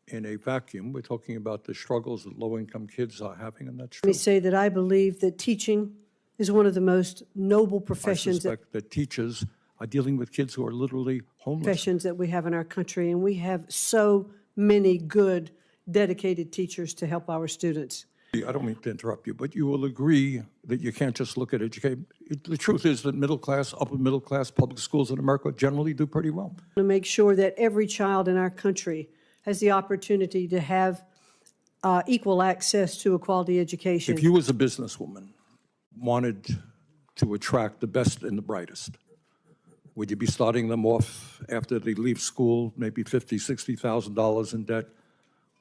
in a vacuum. We're talking about the struggles that low-income kids are having, and that's Let true. me say that I believe that teaching is one of the most noble I professions suspect that teachers are dealing with kids who are literally homeless. that we have in our country, and we have so many good, dedicated teachers to help our students. I don't mean to interrupt you, but you will agree that you can't just look at education. The truth is that middle class, upper middle class public schools in America generally do pretty well. To make sure that every child in our country has the opportunity to have equal access to a quality education. If you as a businesswoman wanted to attract the best and the brightest, would you be starting them off after they leave school, maybe $50,000, $60,000 in debt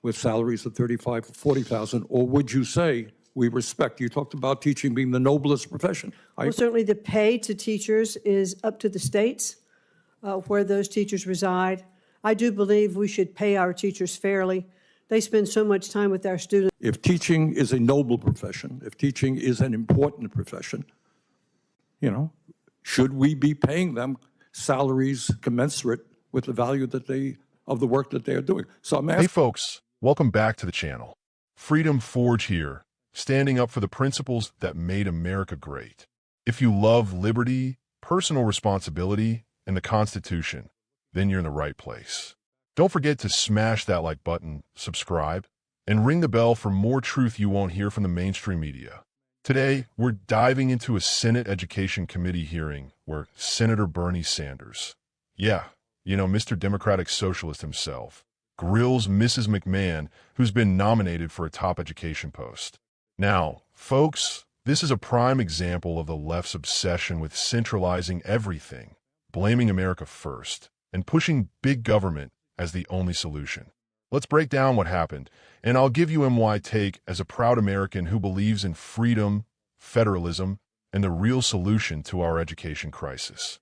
with salaries of $35,000 or $40,000? Or would you say, we respect, you talked about teaching being the noblest profession. Well, certainly the pay to teachers is up to the states where those teachers reside. I do believe we should pay our teachers fairly. They spend so much time with our students. If teaching is a noble profession, if teaching is an important profession, you know, should we be paying them salaries commensurate with the value that of the work that they are doing? So I'm asking. Hey folks, welcome back to the channel. Freedom Forge here, standing up for the principles that made America great. If you love liberty, personal responsibility, and the Constitution, then you're in the right place. Don't forget to smash that like button, subscribe, and ring the bell for more truth you won't hear from the mainstream media. Today, we're diving into a Senate Education Committee hearing where Senator Bernie Sanders, Mr. Democratic Socialist himself, grills Mrs. McMahon, who's been nominated for a top education post. Now, folks, this is a prime example of the left's obsession with centralizing everything, blaming America first, and pushing big government as the only solution. Let's break down what happened, and I'll give you my take as a proud American who believes in freedom, federalism, and the real solution to our education crisis.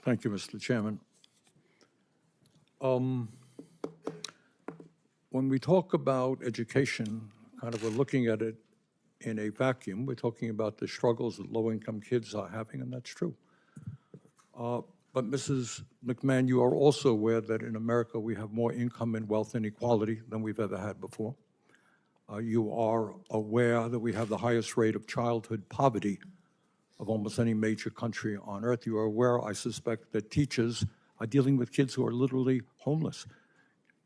Thank you, Mr. Chairman. When we talk about education, we're looking at it in a vacuum. We're talking about the struggles that low-income kids are having, and that's true. But Mrs. McMahon, you are also aware that in America we have more income and wealth inequality than we've ever had before. You are aware that we have the highest rate of childhood poverty of almost any major country on earth. You are aware, I suspect, that teachers are dealing with kids who are literally homeless,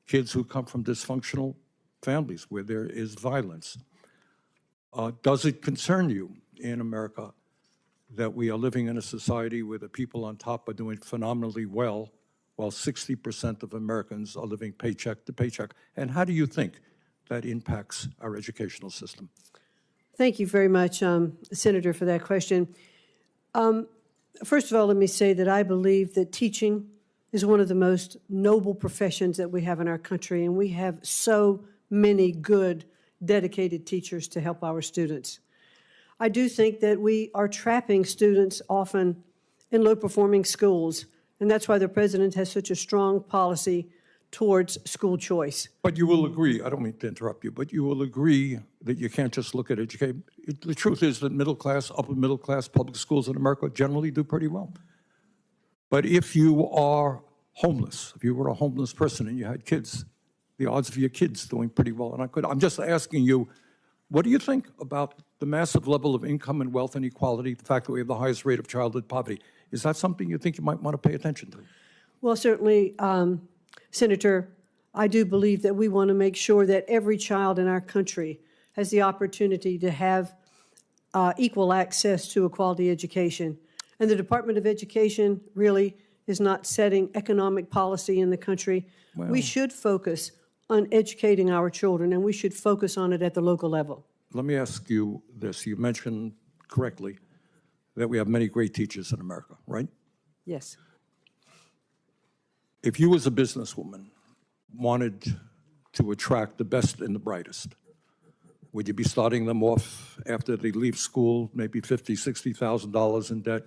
kids who come from dysfunctional families where there is violence. Does it concern you in America that we are living in a society where the people on top are doing phenomenally well, while 60% of Americans are living paycheck to paycheck? And how do you think that impacts our educational system? Thank you very much, Senator, for that question. First of all, let me say that I believe that teaching is one of the most noble professions that we have in our country, and we have so many good, dedicated teachers to help our students. I do think that we are trapping students often in low-performing schools, and that's why the president has such a strong policy towards school choice. But you will agree, I don't mean to interrupt you, but you will agree that you can't just look at education. The truth is that middle class, upper middle class public schools in America generally do pretty well. But if you are homeless, if you were a homeless person and you had kids, the odds of your kids doing pretty well, and I'm just asking you, what do you think about the massive level of income and wealth inequality, the fact that we have the highest rate of childhood poverty? Is that something you think you might want to pay attention to? Well, certainly, Senator, I do believe that we want to make sure that every child in our country has the opportunity to have equal access to a quality education. And the Department of Education really is not setting economic policy in the country. Well, we should focus on educating our children, and we should focus on it at the local level. Let me ask you this. You mentioned correctly that we have many great teachers in America, right? Yes. If you as a businesswoman wanted to attract the best and the brightest, would you be starting them off after they leave school, maybe $50,000, $60,000 in debt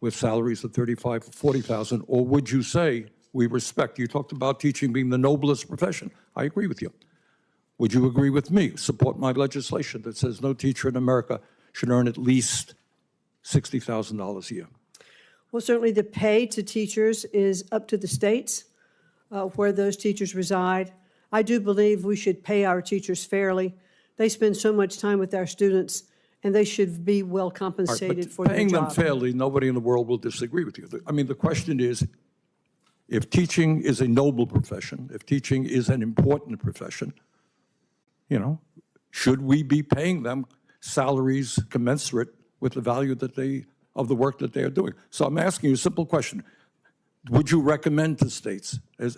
with salaries of $35,000 or $40,000? Or would you say, we respect, you talked about teaching being the noblest profession. I agree with you. Would you agree with me, support my legislation that says no teacher in America should earn at least $60,000 a year? Well, certainly the pay to teachers is up to the states where those teachers reside. I do believe we should pay our teachers fairly. They spend so much time with our students, and they should be well compensated for their Paying them job. fairly, nobody in the world will disagree with you. I mean, the question is, if teaching is a noble profession, if teaching is an important profession, you know, should we be paying them salaries commensurate with the value of the work that they are doing? So I'm asking you a simple question. Would you recommend to states, as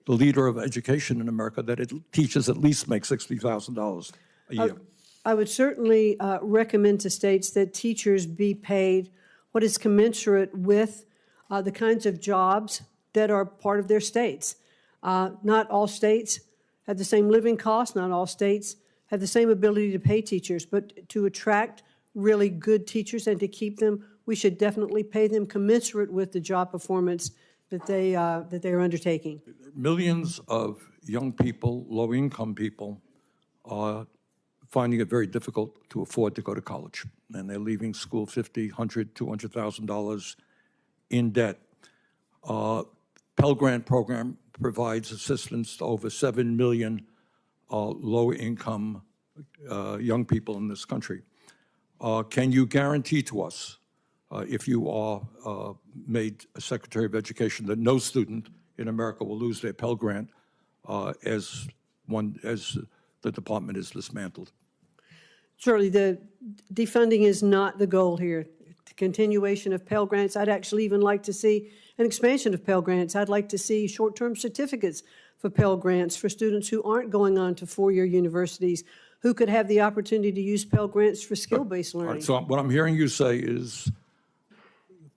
the leader of education in America, that teachers at least make $60,000 a year? I would certainly recommend to states that teachers be paid what is commensurate with the kinds of jobs that are part of their states. Not all states have the same living costs. Not all states have the same ability to pay teachers. But to attract really good teachers and to keep them, we should definitely pay them commensurate with the job performance that they are undertaking. Millions of young people, low-income people, are finding it very difficult to afford to go to college, and they're leaving school $50,000, $100,000, $200,000 in debt. Pell Grant program provides assistance to over 7 million low-income young people in this country. Can you guarantee to us, if you are made a Secretary of Education, that no student in America will lose their Pell Grant as the department is dismantled? Certainly, the defunding is not the goal here. The continuation of Pell Grants, I'd actually even like to see an expansion of Pell Grants. I'd like to see short-term certificates for Pell Grants for students who aren't going on to four-year universities, who could have the opportunity to use Pell Grants for skill-based learning. All right, so what I'm hearing you say is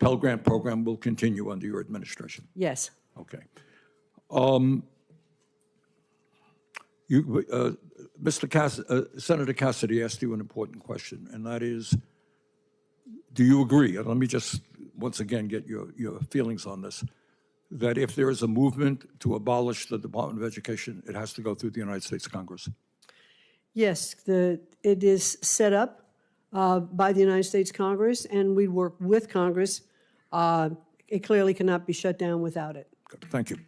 Pell Grant program will continue under your administration. Yes. Okay. Senator Cassidy asked you an important question, and that is, do you agree, and let me just once again get your feelings on this, that if there is a movement to abolish the Department of Education, it has to go through the United States Congress? Yes, it is set up by the United States Congress, and we work with Congress. It clearly cannot be shut down without it. Good. Thank you.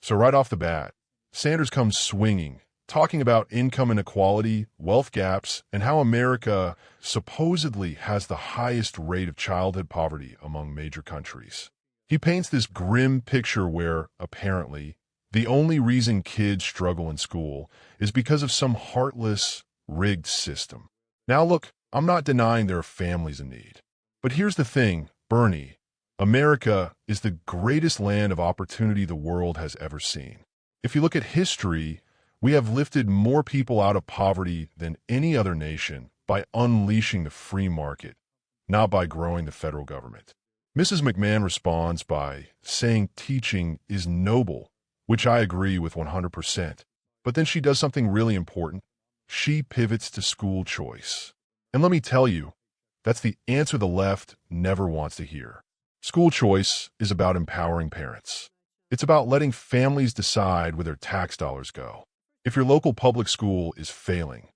So right off the bat, Sanders comes swinging, talking about income inequality, wealth gaps, and how America supposedly has the highest rate of childhood poverty among major countries. He paints this grim picture where, apparently, the only reason kids struggle in school is because of some heartless, rigged system. Now look, I'm not denying there are families in need. But here's the thing, Bernie, America is the greatest land of opportunity the world has ever seen. If you look at history, we have lifted more people out of poverty than any other nation by unleashing the free market, not by growing the federal government. Mrs. McMahon responds by saying teaching is noble, which I agree with 100%. But then she does something really important. She pivots to school choice. And let me tell you, that's the answer the left never wants to hear. School choice is about empowering parents. It's about letting families decide where their tax dollars go. If your local public school is failing,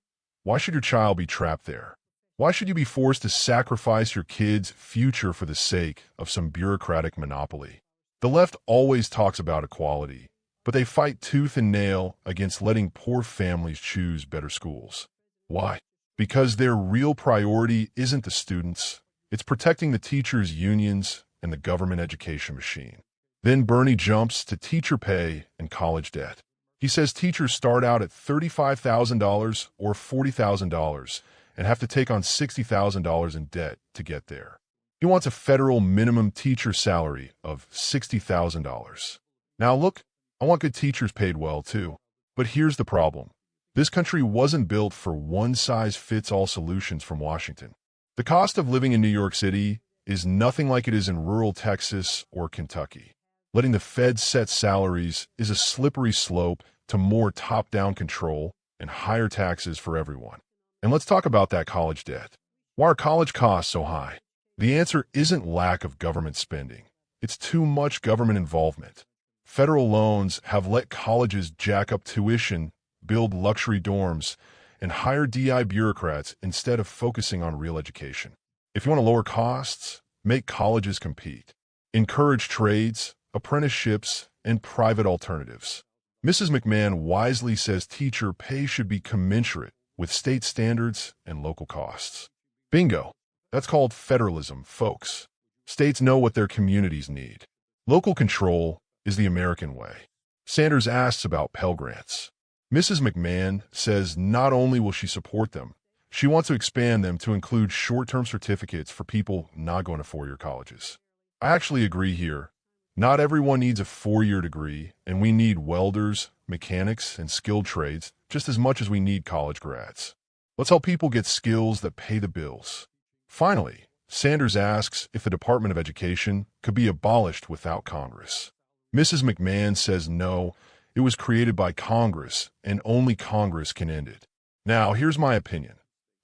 why should your child be trapped there? Why should you be forced to sacrifice your kid's future for the sake of some bureaucratic monopoly? The left always talks about equality, but they fight tooth and nail against letting poor families choose better schools. Why? Because their real priority isn't the students, it's protecting the teachers' unions and the government education machine. Then Bernie jumps to teacher pay and college debt. He says teachers start out at $35,000 or $40,000 and have to take on $60,000 in debt to get there. He wants a federal minimum teacher salary of $60,000. Now look, I want good teachers paid well too. But here's the problem. This country wasn't built for one-size-fits-all solutions from Washington. The cost of living in New York City is nothing like it is in rural Texas or Kentucky. Letting the Fed set salaries is a slippery slope to more top-down control and higher taxes for everyone. And let's talk about that college debt. Why are college costs so high? The answer isn't lack of government spending. It's too much government involvement. Federal loans have let colleges jack up tuition, build luxury dorms, and hire DI bureaucrats instead of focusing on real education. If you want to lower costs, make colleges compete. Encourage trades, apprenticeships, and private alternatives. Mrs. McMahon wisely says teacher pay should be commensurate with state standards and local costs. Bingo! That's called federalism, folks. States know what their communities need. Local control is the American way. Sanders asks about Pell Grants. Mrs. McMahon says not only will she support them, she wants to expand them to include short-term certificates for people not going to four-year colleges. I actually agree here. Not everyone needs a four-year degree, and we need welders, mechanics, and skilled trades just as much as we need college grads. Let's help people get skills that pay the bills. Finally, Sanders asks if the Department of Education could be abolished without Congress. Mrs. McMahon says no, it was created by Congress, and only Congress can end it. Now, here's my opinion.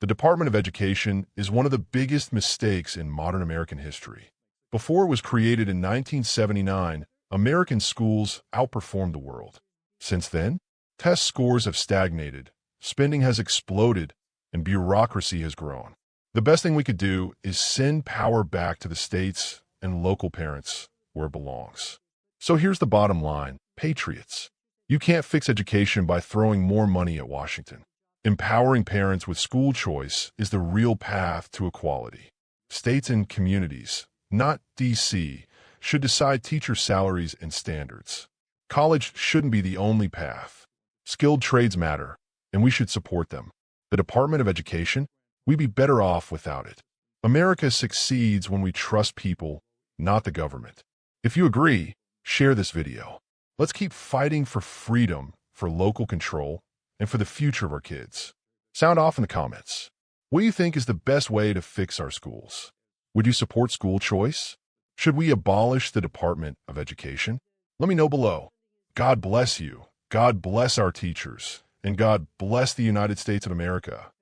The Department of Education is one of the biggest mistakes in modern American history. Before it was created in 1979, American schools outperformed the world. Since then, test scores have stagnated, spending has exploded, and bureaucracy has grown. The best thing we could do is send power back to the states and local parents where it belongs. So here's the bottom line, patriots. You can't fix education by throwing more money at Washington. Empowering parents with school choice is the real path to equality. States and communities, not D.C., should decide teacher salaries and standards. College shouldn't be the only path. Skilled trades matter, and we should support them. The Department of Education, we'd be better off without it. America succeeds when we trust people, not the government. If you agree, share this video. Let's keep fighting for freedom, for local control, and for the future of our kids. Sound off in the comments. What do you think is the best way to fix our schools? Would you support school choice? Should we abolish the Department of Education? Let me know below. God bless you. God bless our teachers. And God bless the United States of America.